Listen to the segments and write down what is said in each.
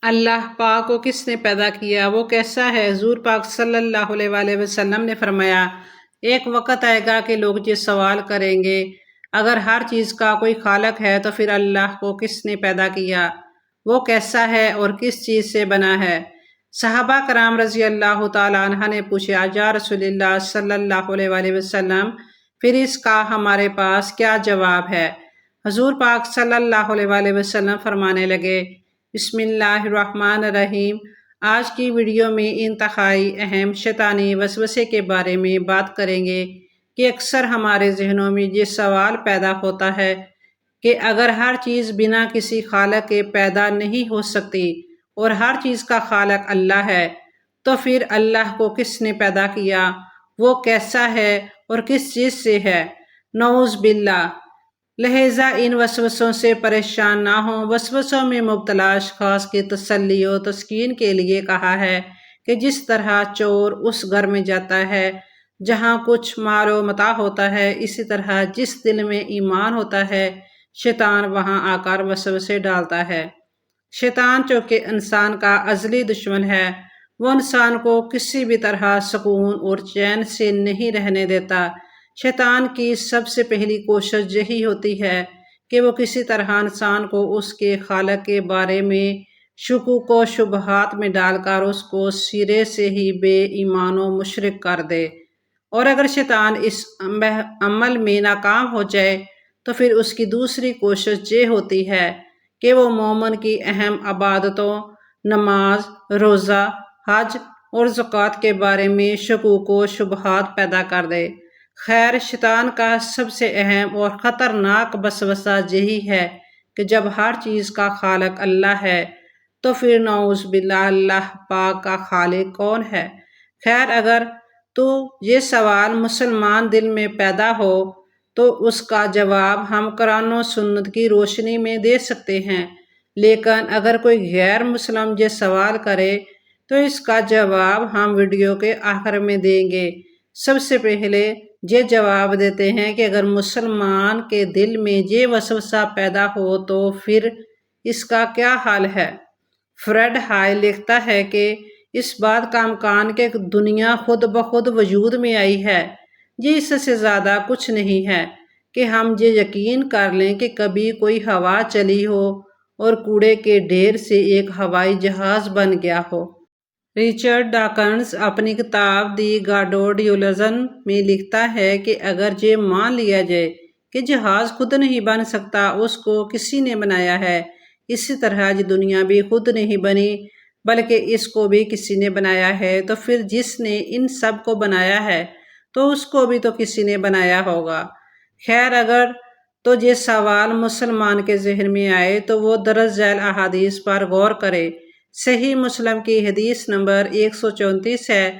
اللہ پاک کو کس نے پیدا کیا، وہ کیسا ہے؟ حضور پاک صلی اللہ علیہ وآلہ وسلم نے فرمایا، ایک وقت آئے گا کہ لوگ یہ سوال کریں گے، اگر ہر چیز کا کوئی خالق ہے تو پھر اللہ کو کس نے پیدا کیا، وہ کیسا ہے اور کس چیز سے بنا ہے؟ صحابہ کرام رضی اللہ تعالیٰ عنہ نے پوچھا، یا رسول اللہ صلی اللہ علیہ وآلہ وسلم، پھر اس کا ہمارے پاس کیا جواب ہے؟ حضور پاک صلی اللہ علیہ وآلہ وسلم فرمانے لگے، بسم اللہ الرحمن الرحیم، آج کی ویڈیو میں انتہائی اہم شیطانی وسوسے کے بارے میں بات کریں گے کہ اکثر ہمارے ذہنوں میں یہ سوال پیدا ہوتا ہے کہ اگر ہر چیز بنا کسی خالق کے پیدا نہیں ہو سکتی اور ہر چیز کا خالق اللہ ہے تو پھر اللہ کو کس نے پیدا کیا، وہ کیسا ہے اور کس چیز سے ہے؟ نعوذ باللہ۔ لہذا ان وسوسوں سے پریشان نہ ہوں۔ وسوسوں میں مبتلا اشخاص کی تسلی و تسکین کے لیے کہا ہے کہ جس طرح چور اس گھر میں جاتا ہے جہاں کچھ مال و متاع ہوتا ہے، اسی طرح جس دل میں ایمان ہوتا ہے شیطان وہاں آ کر وسوسے ڈالتا ہے۔ شیطان چونکہ انسان کا ازلی دشمن ہے، وہ انسان کو کسی بھی طرح سکون اور چین سے نہیں رہنے دیتا۔ شیطان کی سب سے پہلی کوشش یہی ہوتی ہے کہ وہ کسی طرح انسان کو اس کے خالق کے بارے میں شکوک و شبہات میں ڈال کر اس کو سرے سے ہی بے ایمان و مشرک کر دے، اور اگر شیطان اس عمل میں ناکام ہو جائے تو پھر اس کی دوسری کوشش یہ ہوتی ہے کہ وہ مومن کی اہم عبادتوں، نماز، روزہ، حج اور زکوٰۃ کے بارے میں شکوک و شبہات پیدا کر دے۔ خیر، شیطان کا سب سے اہم اور خطرناک وسوسہ یہی ہے کہ جب ہر چیز کا خالق اللہ ہے تو پھر نعوذ باللہ اللہ پاک کا خالق کون ہے؟ خیر، اگر تو یہ سوال مسلمان دل میں پیدا ہو تو اس کا جواب ہم قرآن و سنت کی روشنی میں دے سکتے ہیں، لیکن اگر کوئی غیر مسلم یہ سوال کرے تو اس کا جواب ہم ویڈیو کے آخر میں دیں گے۔ سب سے پہلے یہ جواب دیتے ہیں کہ اگر مسلمان کے دل میں یہ وسوسہ پیدا ہو تو پھر اس کا کیا حال ہے؟ فریڈ ہائے لکھتا ہے کہ اس بات کا امکان کہ دنیا خود بخود وجود میں آئی ہے، یہ اس سے زیادہ کچھ نہیں ہے کہ ہم یہ یقین کر لیں کہ کبھی کوئی ہوا چلی ہو اور کوڑے کے ڈھیر سے ایک ہوائی جہاز بن گیا ہو۔ رچرڈ ڈاکنز اپنی کتاب دی گاڈوڈ یولوژن میں لکھتا ہے کہ اگر یہ مان لیا جائے کہ جہاز خود نہیں بن سکتا، اس کو کسی نے بنایا ہے، اسی طرح یہ دنیا بھی خود نہیں بنی بلکہ اس کو بھی کسی نے بنایا ہے، تو پھر جس نے ان سب کو بنایا ہے تو اس کو بھی تو کسی نے بنایا ہوگا۔ خیر، اگر تو یہ سوال مسلمان کے ذہن میں آئے تو وہ درج ذیل احادیث پر غور کرے۔ صحیح مسلم کی حدیث نمبر 134 ہے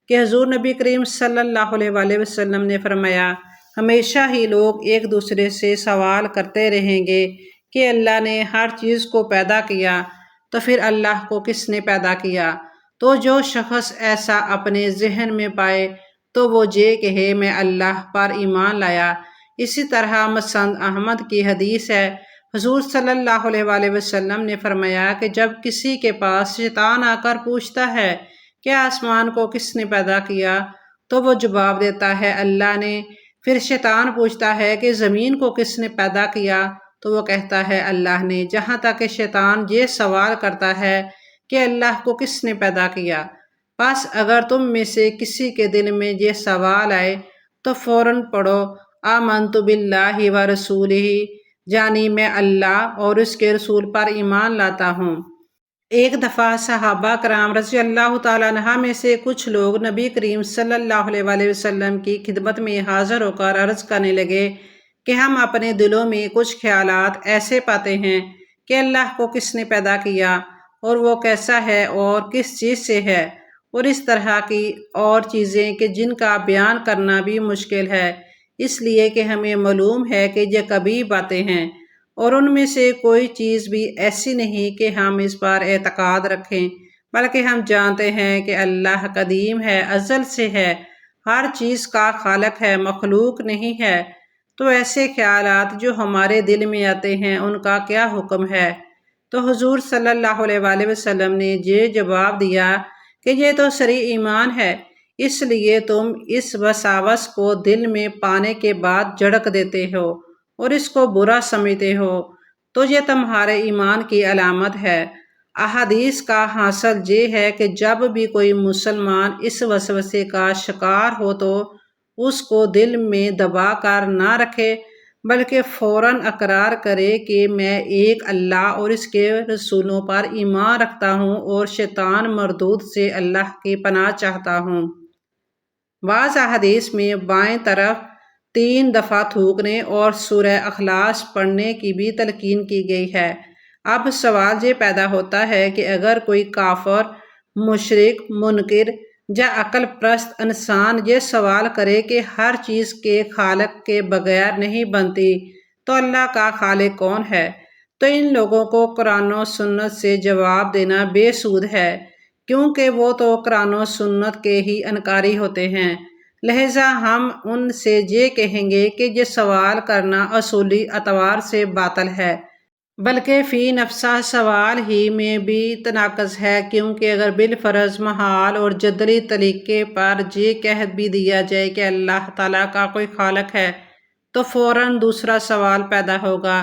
کہ حضور نبی کریم صلی اللہ علیہ وآلہ وسلم نے فرمایا، ہمیشہ ہی لوگ ایک دوسرے سے سوال کرتے رہیں گے کہ اللہ نے ہر چیز کو پیدا کیا تو پھر اللہ کو کس نے پیدا کیا؟ تو جو شخص ایسا اپنے ذہن میں پائے تو وہ یہ کہے میں اللہ پر ایمان لایا۔ اسی طرح مسند احمد کی حدیث ہے، حضور صلی اللہ علیہ وآلہ وسلم نے فرمایا کہ جب کسی کے پاس شیطان آ کر پوچھتا ہے کہ آسمان کو کس نے پیدا کیا تو وہ جواب دیتا ہے اللہ نے۔ پھر شیطان پوچھتا ہے کہ زمین کو کس نے پیدا کیا تو وہ کہتا ہے اللہ نے، جہاں تک کہ شیطان یہ سوال کرتا ہے کہ اللہ کو کس نے پیدا کیا۔ بس اگر تم میں سے کسی کے دل میں یہ سوال آئے تو فوراً پڑھو آمنت باللہ و رسولہ، یعنی میں اللہ اور اس کے رسول پر ایمان لاتا ہوں۔ ایک دفعہ صحابہ کرام رضی اللہ تعالیٰ عنہ میں سے کچھ لوگ نبی کریم صلی اللہ علیہ وآلہ وسلم کی خدمت میں حاضر ہو کر عرض کرنے لگے کہ ہم اپنے دلوں میں کچھ خیالات ایسے پاتے ہیں کہ اللہ کو کس نے پیدا کیا اور وہ کیسا ہے اور کس چیز سے ہے، اور اس طرح کی اور چیزیں کہ جن کا بیان کرنا بھی مشکل ہے، اس لیے کہ ہمیں معلوم ہے کہ یہ کبھی باتیں ہیں، اور ان میں سے کوئی چیز بھی ایسی نہیں کہ ہم اس پر اعتقاد رکھیں، بلکہ ہم جانتے ہیں کہ اللہ قدیم ہے، ازل سے ہے، ہر چیز کا خالق ہے، مخلوق نہیں ہے۔ تو ایسے خیالات جو ہمارے دل میں آتے ہیں ان کا کیا حکم ہے؟ تو حضور صلی اللہ علیہ وآلہ وسلم نے یہ جواب دیا کہ یہ تو صریح ایمان ہے، اس لیے تم اس وساوس کو دل میں پانے کے بعد جھڑک دیتے ہو اور اس کو برا سمجھتے ہو، تو یہ تمہارے ایمان کی علامت ہے۔ احادیث کا حاصل یہ ہے کہ جب بھی کوئی مسلمان اس وسوسے کا شکار ہو تو اس کو دل میں دبا کر نہ رکھے، بلکہ فوراً اقرار کرے کہ میں ایک اللہ اور اس کے رسولوں پر ایمان رکھتا ہوں اور شیطان مردود سے اللہ کی پناہ چاہتا ہوں۔ بعض احادیث میں بائیں طرف 3 دفعہ تھوکنے اور سورہ اخلاص پڑھنے کی بھی تلقین کی گئی ہے۔ اب سوال یہ پیدا ہوتا ہے کہ اگر کوئی کافر، مشرک، منکر یا عقل پرست انسان یہ سوال کرے کہ ہر چیز کے خالق کے بغیر نہیں بنتی تو اللہ کا خالق کون ہے، تو ان لوگوں کو قرآن و سنت سے جواب دینا بے سود ہے، کیونکہ وہ تو قرآن و سنت کے ہی انکاری ہوتے ہیں۔ لہٰذا ہم ان سے یہ کہیں گے کہ یہ سوال کرنا اصولی اعتبار سے باطل ہے، بلکہ فی نفسہ سوال ہی میں بھی تناقض ہے، کیونکہ اگر بالفرض محال اور جدلی طریقے پر یہ کہہ بھی دیا جائے کہ اللہ تعالیٰ کا کوئی خالق ہے، تو فوراً دوسرا سوال پیدا ہوگا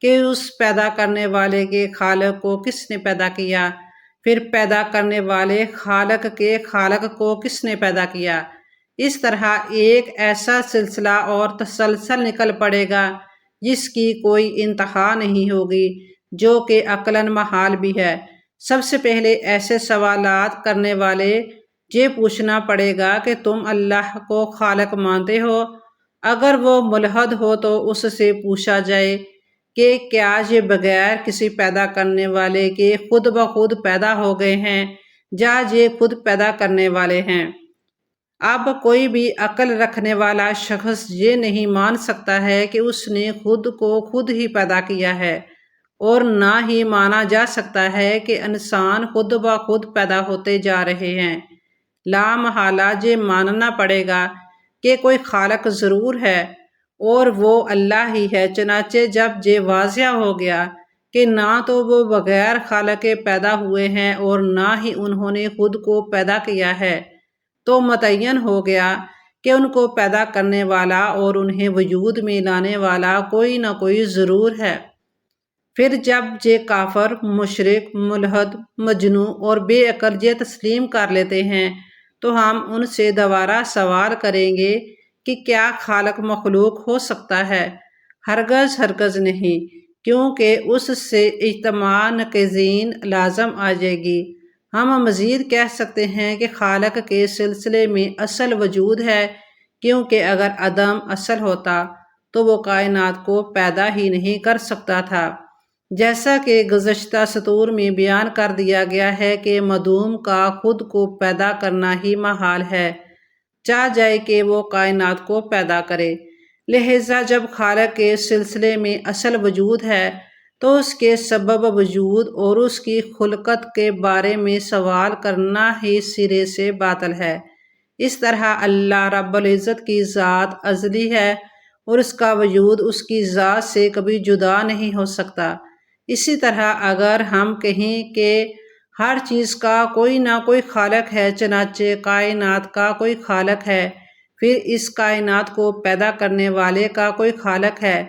کہ اس پیدا کرنے والے کے خالق کو کس نے پیدا کیا، پھر پیدا کرنے والے خالق کے خالق کو کس نے پیدا کیا۔ اس طرح ایک ایسا سلسلہ اور تسلسل نکل پڑے گا جس کی کوئی انتہا نہیں ہوگی، جو کہ عقلاً محال بھی ہے۔ سب سے پہلے ایسے سوالات کرنے والے یہ پوچھنا پڑے گا کہ تم اللہ کو خالق مانتے ہو؟ اگر وہ ملحد ہو تو اس سے پوچھا جائے کہ کیا یہ بغیر کسی پیدا کرنے والے کے خود بخود پیدا ہو گئے ہیں یا یہ خود پیدا کرنے والے ہیں؟ اب کوئی بھی عقل رکھنے والا شخص یہ نہیں مان سکتا ہے کہ اس نے خود کو خود ہی پیدا کیا ہے، اور نہ ہی مانا جا سکتا ہے کہ انسان خود بخود پیدا ہوتے جا رہے ہیں۔ لا محالہ یہ ماننا پڑے گا کہ کوئی خالق ضرور ہے اور وہ اللہ ہی ہے۔ چنانچہ جب یہ واضح ہو گیا کہ نہ تو وہ بغیر خالق کے پیدا ہوئے ہیں اور نہ ہی انہوں نے خود کو پیدا کیا ہے، تو متعین ہو گیا کہ ان کو پیدا کرنے والا اور انہیں وجود میں لانے والا کوئی نہ کوئی ضرور ہے۔ پھر جب یہ کافر، مشرک، ملحد، مجنوں اور بے عقل یہ تسلیم کر لیتے ہیں تو ہم ان سے دوبارہ سوال کریں گے کہ کیا خالق مخلوق ہو سکتا ہے؟ ہرگز ہرگز نہیں، کیونکہ اس سے اجتماع ناقضین لازم آ جائے گی۔ ہم مزید کہہ سکتے ہیں کہ خالق کے سلسلے میں اصل وجود ہے، کیونکہ اگر عدم اصل ہوتا تو وہ کائنات کو پیدا ہی نہیں کر سکتا تھا۔ جیسا کہ گزشتہ سطور میں بیان کر دیا گیا ہے کہ معدوم کا خود کو پیدا کرنا ہی محال ہے، چاہ جائے کہ وہ کائنات کو پیدا کرے۔ لہٰذا جب خالق کے سلسلے میں اصل وجود ہے تو اس کے سبب وجود اور اس کی خلقت کے بارے میں سوال کرنا ہی سرے سے باطل ہے۔ اس طرح اللہ رب العزت کی ذات ازلی ہے اور اس کا وجود اس کی ذات سے کبھی جدا نہیں ہو سکتا۔ اسی طرح اگر ہم کہیں کہ ہر چیز کا کوئی نہ کوئی خالق ہے، چنانچہ کائنات کا کوئی خالق ہے، پھر اس کائنات کو پیدا کرنے والے کا کوئی خالق ہے،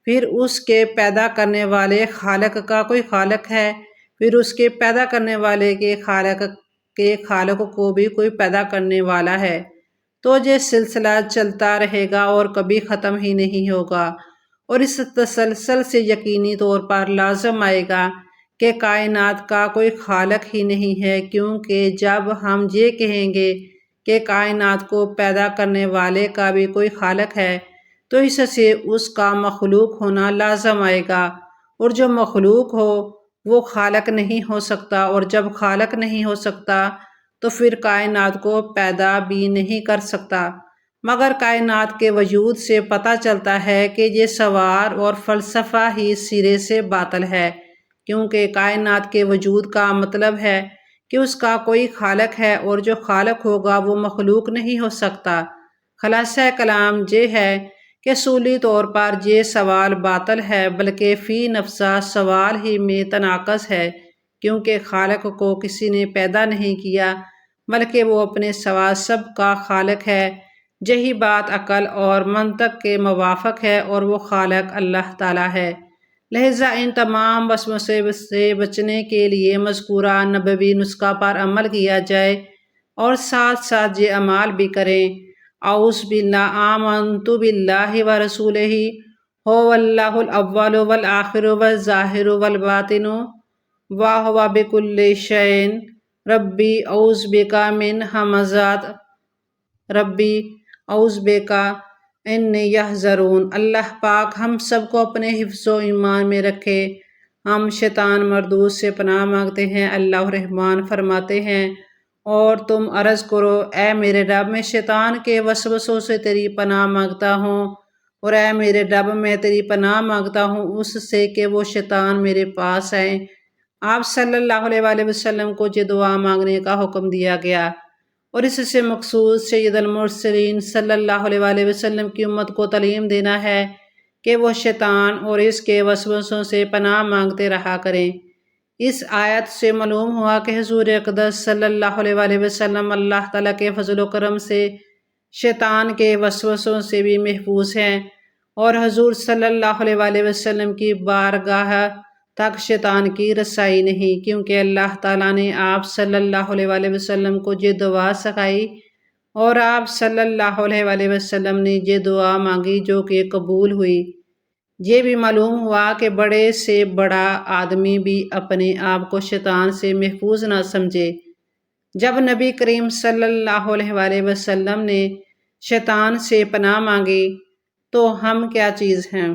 پھر اس کے پیدا کرنے والے خالق کا کوئی خالق ہے، پھر اس کے پیدا کرنے والے کے خالق کو بھی کوئی پیدا کرنے والا ہے، تو یہ سلسلہ چلتا رہے گا اور کبھی ختم ہی نہیں ہوگا۔ اور اس تسلسل سے یقینی طور پر لازم آئے گا کہ کائنات کا کوئی خالق ہی نہیں ہے، کیونکہ جب ہم یہ کہیں گے کہ کائنات کو پیدا کرنے والے کا بھی کوئی خالق ہے تو اس سے اس کا مخلوق ہونا لازم آئے گا، اور جو مخلوق ہو وہ خالق نہیں ہو سکتا، اور جب خالق نہیں ہو سکتا تو پھر کائنات کو پیدا بھی نہیں کر سکتا۔ مگر کائنات کے وجود سے پتہ چلتا ہے کہ یہ سوال اور فلسفہ ہی سرے سے باطل ہے، کیونکہ کائنات کے وجود کا مطلب ہے کہ اس کا کوئی خالق ہے، اور جو خالق ہوگا وہ مخلوق نہیں ہو سکتا۔ خلاصہ کلام یہ ہے کہ اصولی طور پر یہ سوال باطل ہے، بلکہ فی نفسہ سوال ہی میں تناقض ہے، کیونکہ خالق کو کسی نے پیدا نہیں کیا بلکہ وہ اپنے سوا سب کا خالق ہے۔ یہی بات عقل اور منطق کے موافق ہے اور وہ خالق اللہ تعالیٰ ہے۔ لہٰذا ان تمام وسوسے سے بچنے کے لیے مذکورہ نبوی نسخہ پر عمل کیا جائے اور ساتھ ساتھ یہ اعمال بھی کریں۔ اعوذ باللہ آمنت باللہ ورسولہ هو اللہ الاول والآخر والظاہر والباطن وہو بکل شیء ربی اعوذ بک من ہمزات ربی اعوذ بک ان یحضرون۔ اللہ پاک ہم سب کو اپنے حفظ و ایمان میں رکھے۔ ہم شیطان مردود سے پناہ مانگتے ہیں۔ اللہ رحمان فرماتے ہیں، اور تم عرض کرو اے میرے رب میں شیطان کے وسوسوں سے تیری پناہ مانگتا ہوں، اور اے میرے رب میں تیری پناہ مانگتا ہوں اس سے کہ وہ شیطان میرے پاس آئیں۔ آپ صلی اللہ علیہ وآلہ وسلم کو یہ دعا مانگنے کا حکم دیا گیا، اور اس سے مقصود سید المرسلین صلی اللہ علیہ وآلہ وسلم کی امت کو تعلیم دینا ہے کہ وہ شیطان اور اس کے وسوسوں سے پناہ مانگتے رہا کریں۔ اس آیت سے معلوم ہوا کہ حضور اقدس صلی اللہ علیہ وآلہ وسلم اللہ تعالیٰ کے فضل و کرم سے شیطان کے وسوسوں سے بھی محفوظ ہیں، اور حضور صلی اللہ علیہ وآلہ وسلم کی بارگاہ تک شیطان کی رسائی نہیں، کیونکہ اللہ تعالیٰ نے آپ صلی اللہ علیہ وآلہ وسلم کو یہ دعا سکھائی، اور آپ صلی اللہ علیہ وآلہ وسلم نے یہ دعا مانگی جو کہ قبول ہوئی۔ یہ بھی معلوم ہوا کہ بڑے سے بڑا آدمی بھی اپنے آپ کو شیطان سے محفوظ نہ سمجھے۔ جب نبی کریم صلی اللہ علیہ وآلہ وسلم نے شیطان سے پناہ مانگی تو ہم کیا چیز ہیں؟